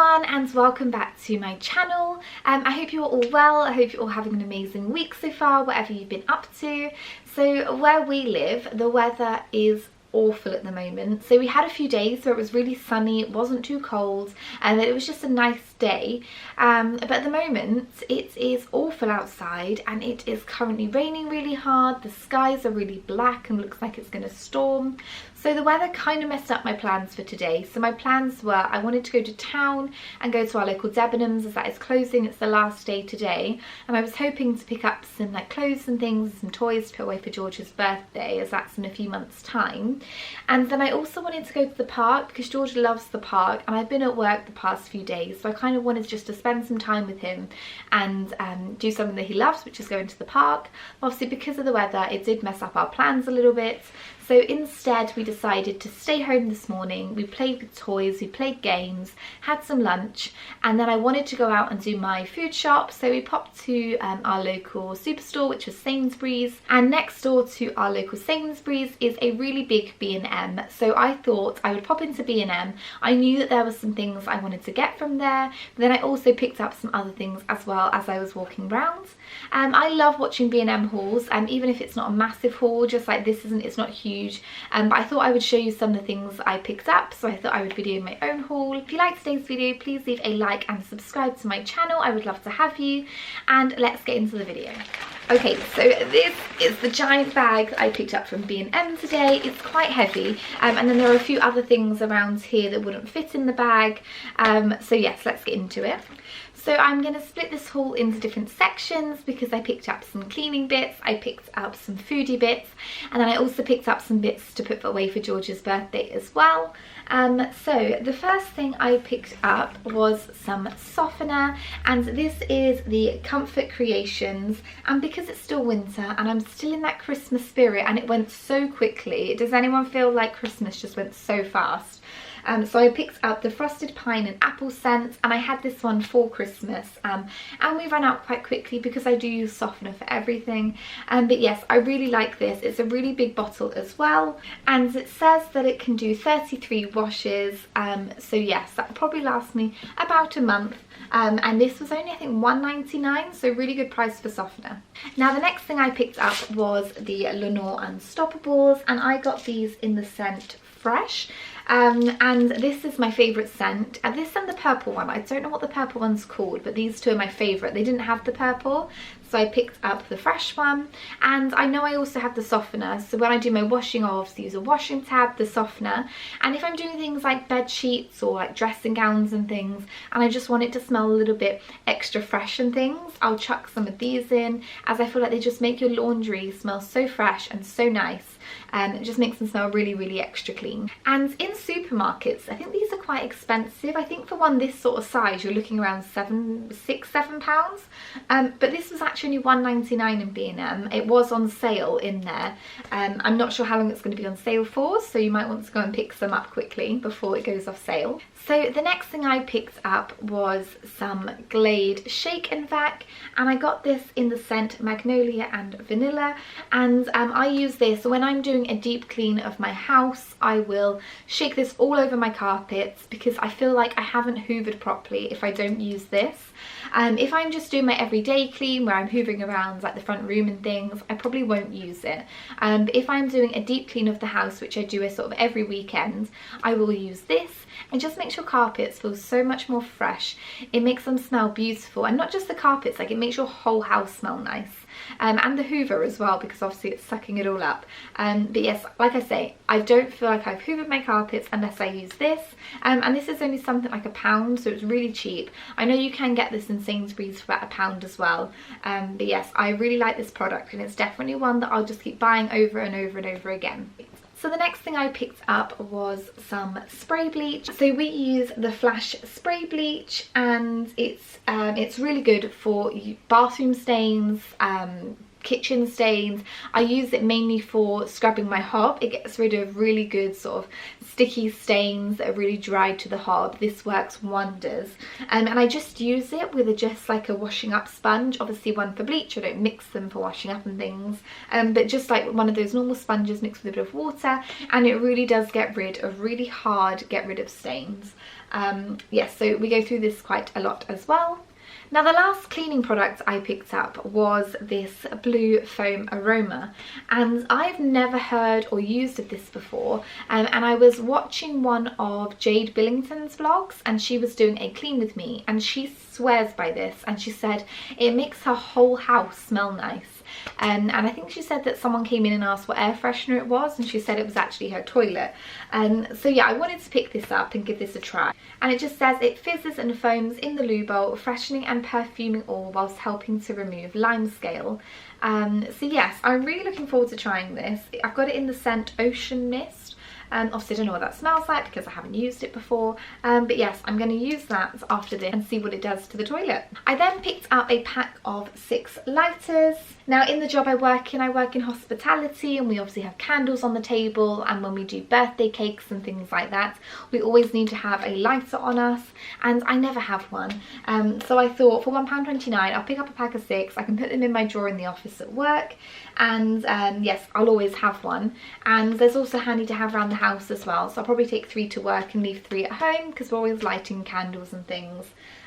everyone and welcome back to my channel. I hope you're all well. I hope you're all having an amazing week so far, whatever you've been up to. So where we live, the weather is awful at the moment. So we had a few days where it was really sunny, it wasn't too cold, and it was just a nice day. But at the moment it is awful outside and it is currently raining really hard. The skies are really black and looks like it's going to storm. So the weather kind of messed up my plans for today. So my plans were I wanted to go to town and go to our local Debenhams as that is closing. It's the last day today, and I was hoping to pick up some like clothes and things, some toys to put away for George's birthday as that's in a few months' time. And then I also wanted to go to the park because George loves the park and I've been at work the past few days, so I kind of wanted just to spend some time with him and do something that he loves, which is going to the park. Obviously because of the weather it did mess up our plans a little bit. So instead we decided to stay home this morning. We played with toys, we played games, had some lunch, and then I wanted to go out and do my food shop. So we popped to our local superstore, which was Sainsbury's, and next door to our local Sainsbury's is a really big B&M. So I thought I would pop into B&M. I knew that there were some things I wanted to get from there, but then I also picked up some other things as well as I was walking around. I love watching B&M hauls, even if it's not a massive haul, just like this isn't, it's not huge. But I thought I would show you some of the things I picked up, so I thought I would video my own haul. If you like today's video, please leave a like and subscribe to my channel. I would love to have you, and let's get into the video. Okay, so this is the giant bag that I picked up from B&M today. It's quite heavy, and then there are a few other things around here that wouldn't fit in the bag. So yes, let's get into it. So I'm going to split this haul into different sections because I picked up some cleaning bits, I picked up some foodie bits, and then I also picked up some bits to put away for George's birthday as well. So the first thing I picked up was some softener, and this is the Comfort Creations, and because it's still winter and I'm still in that Christmas spirit and it went so quickly. Does anyone feel like Christmas just went so fast? So I picked up the Frosted Pine and Apple scent, and I had this one for Christmas, and we ran out quite quickly because I do use softener for everything. But yes, I really like this. It's a really big bottle as well, and it says that it can do 33 washes. So yes, that will probably last me about a month. And this was only I think $1.99, so really good price for softener. Now the next thing I picked up was the Lenore Unstoppables, and I got these in the scent Fresh. And this is my favourite scent. This and the purple one. I don't know what the purple one's called, but these two are my favourite. They didn't have the purple, so I picked up the Fresh one. And I know I also have the softener, so when I do my washing, I'll obviously use a washing tab, the softener. And if I'm doing things like bed sheets or like dressing gowns and things, and I just want it to smell a little bit extra fresh and things, I'll chuck some of these in, as I feel like they just make your laundry smell so fresh and so nice. It just makes them smell really, really extra clean. And in supermarkets, I think these are quite expensive. I think for one this sort of size, you're looking around £7 but this was actually only $1.99 in B&M. It was on sale in there. I'm not sure how long it's going to be on sale for, so you might want to go and pick some up quickly before it goes off sale. So the next thing I picked up was some Glade Shake and Vac, and I got this in the scent Magnolia and Vanilla, and I use this when I'm doing a deep clean of my house. I will shake this all over my carpets because I feel like I haven't hoovered properly if I don't use this. If I'm just doing my everyday clean where I'm hoovering around like the front room and things, I probably won't use it. But if I'm doing a deep clean of the house, which I do a sort of every weekend, I will use this. It just makes your carpets feel so much more fresh. It makes them smell beautiful, and not just the carpets, like it makes your whole house smell nice. And the hoover as well, because obviously it's sucking it all up. But yes, like I say, I don't feel like I've hoovered my carpets unless I use this. And this is only something like £1, so it's really cheap. I know you can get this in Sainsbury's for about £1 as well. But yes, I really like this product, and it's definitely one that I'll just keep buying over and over and over again. So the next thing I picked up was some spray bleach. So we use the Flash spray bleach, and it's really good for bathroom stains, kitchen stains. I use it mainly for scrubbing my hob. It gets rid of really good sort of sticky stains that are really dried to the hob. This works wonders. And I just use it with just like a washing up sponge, obviously one for bleach. I don't mix them for washing up and things, but just like one of those normal sponges mixed with a bit of water, and it really does get rid of really hard, get rid of stains. Yes, so we go through this quite a lot as well. Now the last cleaning product I picked up was this blue foam aroma, and I've never heard or used of this before, and I was watching one of Jade Billington's vlogs, and she was doing a clean with me, and she swears by this, and she said it makes her whole house smell nice. And I think she said that someone came in and asked what air freshener it was, and she said it was actually her toilet. So yeah, I wanted to pick this up and give this a try. And it just says it fizzes and foams in the loo bowl, freshening and perfuming all whilst helping to remove lime scale. So yes, I'm really looking forward to trying this. I've got it in the scent Ocean Mist. Obviously I don't know what that smells like because I haven't used it before, but yes, I'm going to use that after this and see what it does to the toilet. I then picked up a pack of 6 lighters. Now in the job I work in hospitality, and we obviously have candles on the table, and when we do birthday cakes and things like that, we always need to have a lighter on us, and I never have one. So I thought for £1.29 I'll pick up a pack of 6, I can put them in my drawer in the office at work, and yes, I'll always have one. And there's also handy to have around the house as well, so I'll probably take 3 to work and leave 3 at home, because we're always lighting candles and things,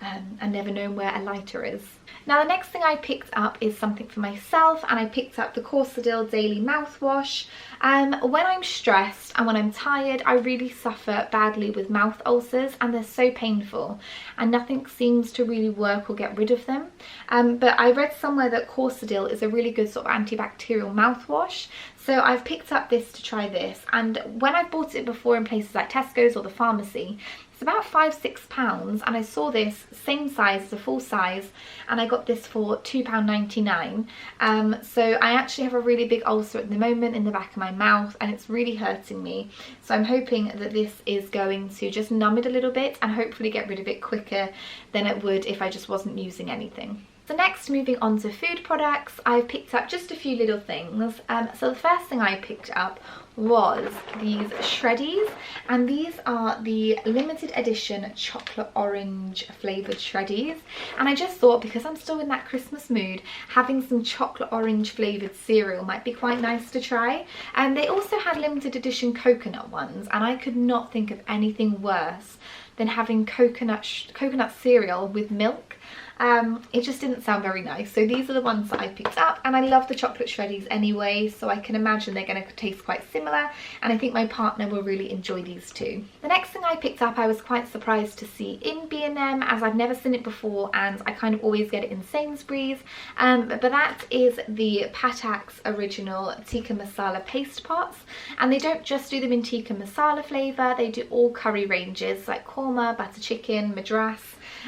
and never know where a lighter is. Now the next thing I picked up is something for myself, and I picked up the Corsadil Daily Mouthwash. When I'm stressed and when I'm tired, I really suffer badly with mouth ulcers, and they're so painful, and nothing seems to really work or get rid of them. But I read somewhere that Corsadil is a really good sort of antibacterial mouthwash, so I've picked up this to try this. And when I've bought it before in places like Tesco's or the pharmacy, it's about £5–6, and I saw this same size as a full size, and I got this for £2.99. So I actually have a really big ulcer at the moment in the back of my mouth, and it's really hurting me. So I'm hoping that this is going to just numb it a little bit and hopefully get rid of it quicker than it would if I just wasn't using anything. So next, moving on to food products, I've picked up just a few little things. So the first thing I picked up was these shreddies, and these are the limited edition chocolate orange flavoured shreddies. And I just thought, because I'm still in that Christmas mood, having some chocolate orange flavoured cereal might be quite nice to try. And they also had limited edition coconut ones, and I could not think of anything worse than having coconut cereal with milk. It just didn't sound very nice. So these are the ones that I picked up, and I love the chocolate shreddies anyway, so I can imagine they're going to taste quite similar, and I think my partner will really enjoy these too. The next thing I picked up I was quite surprised to see in B&M, as I've never seen it before, and I kind of always get it in Sainsbury's, but that is the Patak's original tikka masala paste pots. And they don't just do them in tikka masala flavour, they do all curry ranges like korma, butter chicken, madras.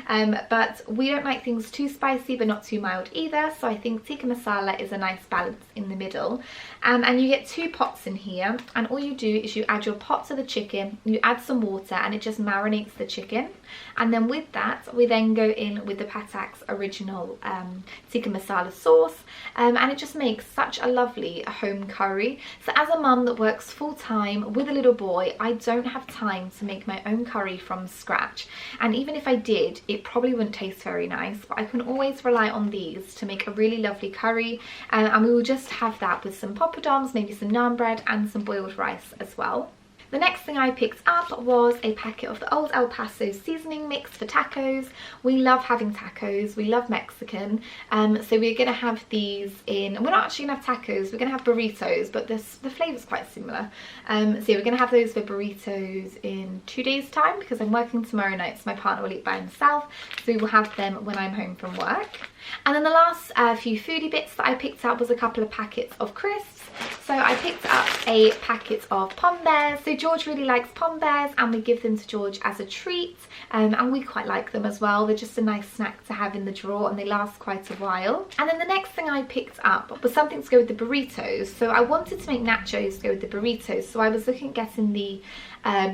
But we don't like things too spicy but not too mild either, so I think tikka masala is a nice balance in the middle. And you get 2 pots in here, and all you do is you add your pot to the chicken, you add some water, and it just marinates the chicken. And then with that we then go in with the Patak's original tikka masala sauce, and it just makes such a lovely home curry. So as a mum that works full-time with a little boy, I don't have time to make my own curry from scratch, and even if I did, it probably wouldn't taste very nice, but I can always rely on these to make a really lovely curry, and we will just have that with some poppadoms, maybe some naan bread and some boiled rice as well. The next thing I picked up was a packet of the Old El Paso seasoning mix for tacos. We love having tacos, we love Mexican, so we're going to have these in, we're not actually going to have tacos, we're going to have burritos, but the flavour's quite similar. So yeah, we're going to have those for burritos in 2 days time, because I'm working tomorrow night, so my partner will eat by himself, so we will have them when I'm home from work. And then the last few foodie bits that I picked up was a couple of packets of crisps. So I picked up a packet of Pom Bears. So George really likes Pom Bears and we give them to George as a treat, and we quite like them as well. They're just a nice snack to have in the drawer and they last quite a while. And then the next thing I picked up was something to go with the burritos. So I wanted to make nachos to go with the burritos, so I was looking at getting the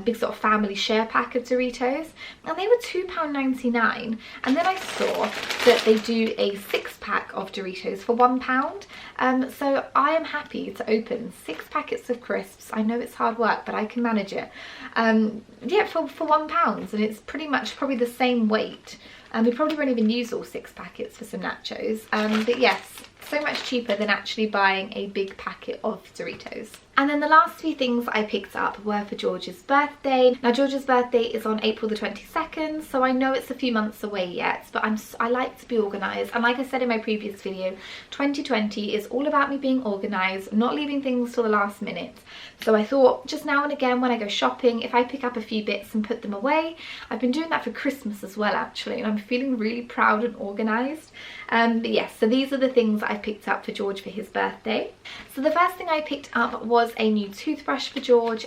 big sort of family share pack of Doritos, and they were £2.99, and then I saw that they do a 6-pack of Doritos for £1. So I am happy to open 6 packets of crisps. I know it's hard work, but I can manage it. Yeah, for £1, and it's pretty much probably the same weight. We probably won't even use all 6 packets for some nachos, but yes, so much cheaper than actually buying a big packet of Doritos. And then the last few things I picked up were for George's birthday. Now George's birthday is on April the 22nd, so I know it's a few months away yet, but I like to be organised. And like I said in my previous video, 2020 is all about me being organised, not leaving things till the last minute. So I thought just now and again when I go shopping, if I pick up a few bits and put them away. I've been doing that for Christmas as well actually, and I'm feeling really proud and organised. But yes, so these are the things I picked up for George for his birthday. So the first thing I picked up was a new toothbrush for George.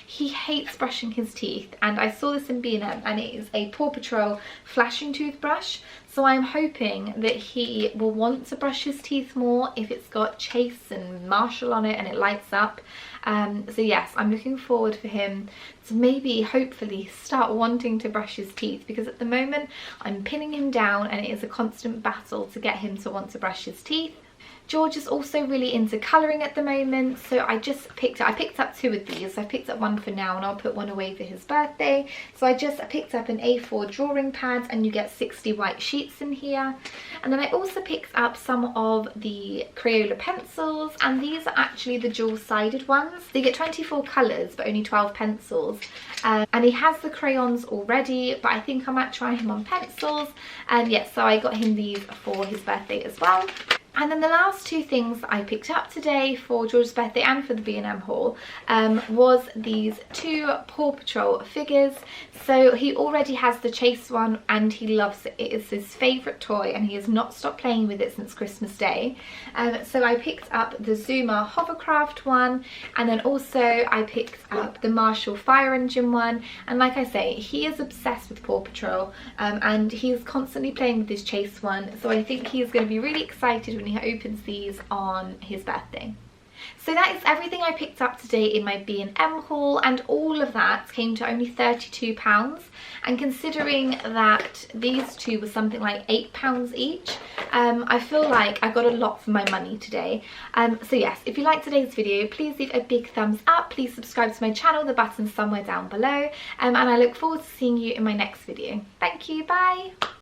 He hates brushing his teeth, and I saw this in B&M, and it is a Paw Patrol flashing toothbrush. So I'm hoping that he will want to brush his teeth more if it's got Chase and Marshall on it and it lights up. So yes, I'm looking forward for him to maybe hopefully start wanting to brush his teeth, because at the moment I'm pinning him down and it is a constant battle to get him to want to brush his teeth. George is also really into colouring at the moment, so I picked up 2 of these. I picked up one for now and I'll put one away for his birthday. So I picked up an A4 drawing pad, and you get 60 white sheets in here. And then I also picked up some of the Crayola pencils, and these are actually the dual-sided ones. So you get 24 colours but only 12 pencils. And he has the crayons already, but I think I might try him on pencils. And yes, so I got him these for his birthday as well. And then the last 2 things I picked up today for George's birthday and for the B&M haul was these 2 Paw Patrol figures. So he already has the Chase one and he loves it. It is his favourite toy and he has not stopped playing with it since Christmas Day. So I picked up the Zuma hovercraft one, and then also I picked up the Marshall fire engine one. And like I say, he is obsessed with Paw Patrol, and he is constantly playing with his Chase one. So I think he is going to be really excited when he opens these on his birthday. So that is everything I picked up today in my B&M haul, and all of that came to only £32. And considering that these 2 were something like £8 each, I feel like I got a lot for my money today. So yes, if you liked today's video, please leave a big thumbs up, please subscribe to my channel, the button's somewhere down below, and I look forward to seeing you in my next video. Thank you, bye!